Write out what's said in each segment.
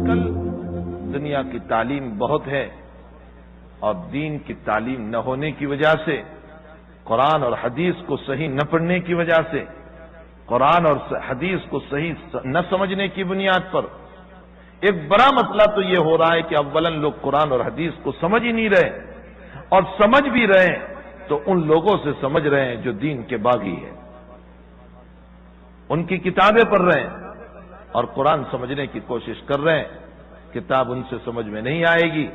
کل دنیا کی تعلیم بہت ہے اور دین کی تعلیم نہ ہونے کی وجہ سے، قرآن اور حدیث کو صحیح نہ پڑھنے کی وجہ سے، قرآن اور حدیث کو صحیح نہ سمجھنے کی بنیاد پر ایک بڑا مسئلہ تو یہ ہو رہا ہے کہ اولاً لوگ قرآن اور حدیث کو سمجھ ہی نہیں رہے، اور سمجھ بھی رہے ہیں تو ان لوگوں سے سمجھ رہے ہیں جو دین کے باغی ہیں، ان کی کتابیں پڑھ رہے ہیں اور قرآن سمجھنے کی کوشش کر رہے ہیں۔ کتاب ان سے سمجھ میں نہیں آئے گی،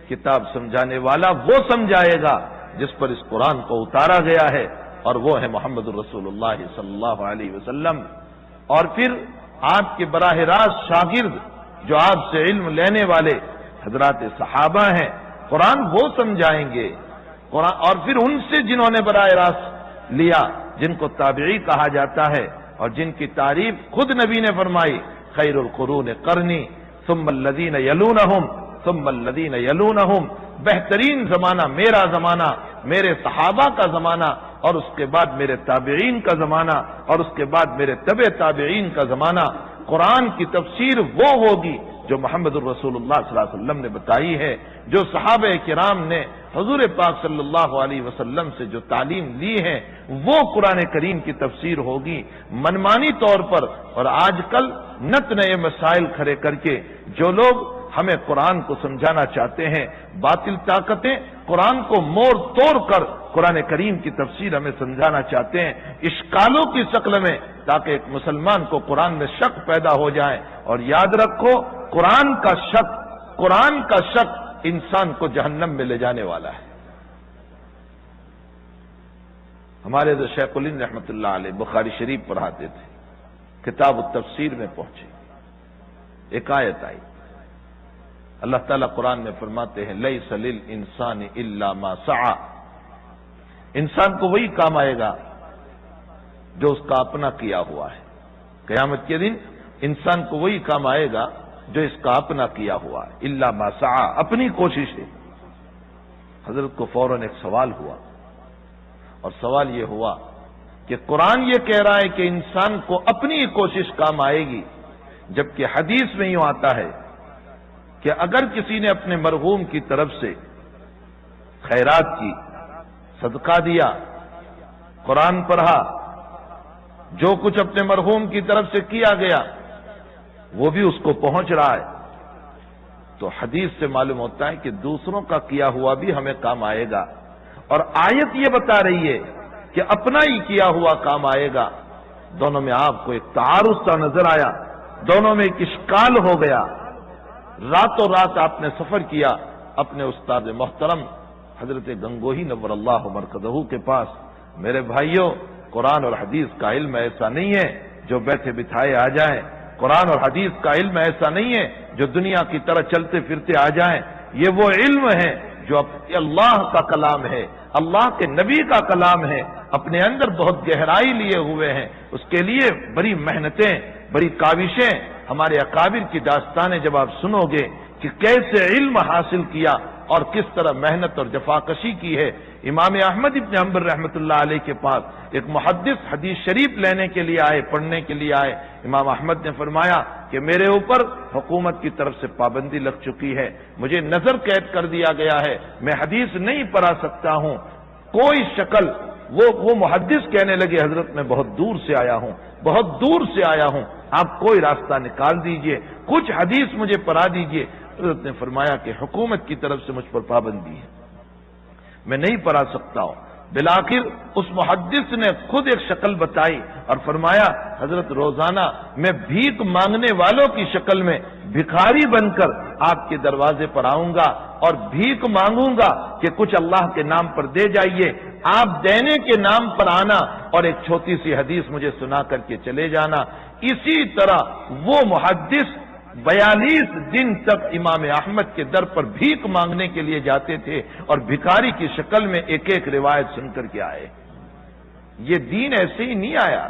کتاب سمجھانے والا وہ سمجھائے گا جس پر اس قرآن کو اتارا گیا ہے، اور وہ ہے محمد الرسول اللہ صلی اللہ علیہ وسلم۔ اور پھر آپ کے براہ راست شاگرد جو آپ سے علم لینے والے حضرات صحابہ ہیں، قرآن وہ سمجھائیں گے، قرآن اور پھر ان سے جنہوں نے براہ راست لیا، جن کو تابعی کہا جاتا ہے اور جن کی تعریف خود نبی نے فرمائی، خیر القرون قرنی ثم الذین یلونہم ثم الذین یلونہم، بہترین زمانہ میرا زمانہ، میرے صحابہ کا زمانہ، اور اس کے بعد میرے تابعین کا زمانہ، اور اس کے بعد میرے تبع تابعین کا زمانہ۔ قرآن کی تفسیر وہ ہوگی جو محمد الرسول اللہ صلی اللہ علیہ وسلم نے بتائی ہے، جو صحابہ کرام نے حضور پاک صلی اللہ علیہ وسلم سے جو تعلیم لی ہے، وہ قرآن کریم کی تفسیر ہوگی منمانی طور پر۔ اور آج کل نت نئے مسائل کھڑے کر کے جو لوگ ہمیں قرآن کو سمجھانا چاہتے ہیں، باطل طاقتیں قرآن کو موڑ توڑ کر قرآن کریم کی تفسیر ہمیں سمجھانا چاہتے ہیں اشکالوں کی شکل میں، تاکہ ایک مسلمان کو قرآن میں شک پیدا ہو جائے۔ اور یاد رکھو، قرآن کا شک انسان کو جہنم میں لے جانے والا ہے۔ ہمارے جو شیخ الہند رحمۃ اللہ علیہ بخاری شریف پڑھاتے تھے، کتاب التفسیر میں پہنچے، ایک آیت آئی، اللہ تعالیٰ قرآن میں فرماتے ہیں لیس للانسان الا ما سعى، انسان کو وہی کام آئے گا جو اس کا اپنا کیا ہوا ہے۔ قیامت کے دن انسان کو وہی کام آئے گا جو اس کا اپنا کیا ہوا ہے، الا ما سعى، اپنی کوشش ہے۔ حضرت کو فوراً ایک سوال ہوا، اور سوال یہ ہوا کہ قرآن یہ کہہ رہا ہے کہ انسان کو اپنی کوشش کام آئے گی، جبکہ حدیث میں یوں آتا ہے کہ اگر کسی نے اپنے مرحوم کی طرف سے خیرات کی، صدقہ دیا، قرآن پڑھا، جو کچھ اپنے مرحوم کی طرف سے کیا گیا وہ بھی اس کو پہنچ رہا ہے، تو حدیث سے معلوم ہوتا ہے کہ دوسروں کا کیا ہوا بھی ہمیں کام آئے گا، اور آیت یہ بتا رہی ہے کہ اپنا ہی کیا ہوا کام آئے گا۔ دونوں میں آپ کو ایک تعارض سا نظر آیا، دونوں میں ایک اشکال ہو گیا۔ راتوں رات آپ نے سفر کیا اپنے استاد محترم حضرت گنگوہی نور اللہ مرکزہ کے پاس۔ میرے بھائیوں، قرآن اور حدیث کا علم ایسا نہیں ہے جو بیٹھے بٹھائے آ جائیں، قرآن اور حدیث کا علم ایسا نہیں ہے جو دنیا کی طرح چلتے پھرتے آ جائیں، یہ وہ علم ہے جو اللہ کا کلام ہے، اللہ کے نبی کا کلام ہے، اپنے اندر بہت گہرائی لیے ہوئے ہیں، اس کے لیے بڑی محنتیں، بڑی کاوشیں۔ ہمارے اکابر کی داستانیں جب آپ سنو گے کہ کیسے علم حاصل کیا اور کس طرح محنت اور جفاکشی کی ہے۔ امام احمد ابن حنبل رحمۃ اللہ علیہ کے پاس ایک محدث حدیث شریف لینے کے لیے آئے، پڑھنے کے لیے آئے۔ امام احمد نے فرمایا کہ میرے اوپر حکومت کی طرف سے پابندی لگ چکی ہے، مجھے نظر قید کر دیا گیا ہے، میں حدیث نہیں پڑھا سکتا ہوں۔ کوئی شکل وہ محدث کہنے لگے حضرت میں بہت دور سے آیا ہوں، بہت دور سے آیا ہوں، آپ کوئی راستہ نکال دیجئے، کچھ حدیث مجھے پڑھا دیجئے۔ حضرت نے فرمایا کہ حکومت کی طرف سے مجھ پر پابندی ہے، میں نہیں پڑھا سکتا ہوں۔ بالآخر اس محدث نے خود ایک شکل بتائی اور فرمایا حضرت روزانہ میں بھیک مانگنے والوں کی شکل میں بھکاری بن کر آپ کے دروازے پر آؤں گا اور بھیک مانگوں گا کہ کچھ اللہ کے نام پر دے جائیے، آپ دینے کے نام پر آنا اور ایک چھوٹی سی حدیث مجھے سنا کر کے چلے جانا۔ اسی طرح وہ محدث 42 دن تک امام احمد کے در پر بھیک مانگنے کے لیے جاتے تھے اور بھکاری کی شکل میں ایک ایک روایت سن کر کے آئے۔ یہ دین ایسے ہی نہیں آیا۔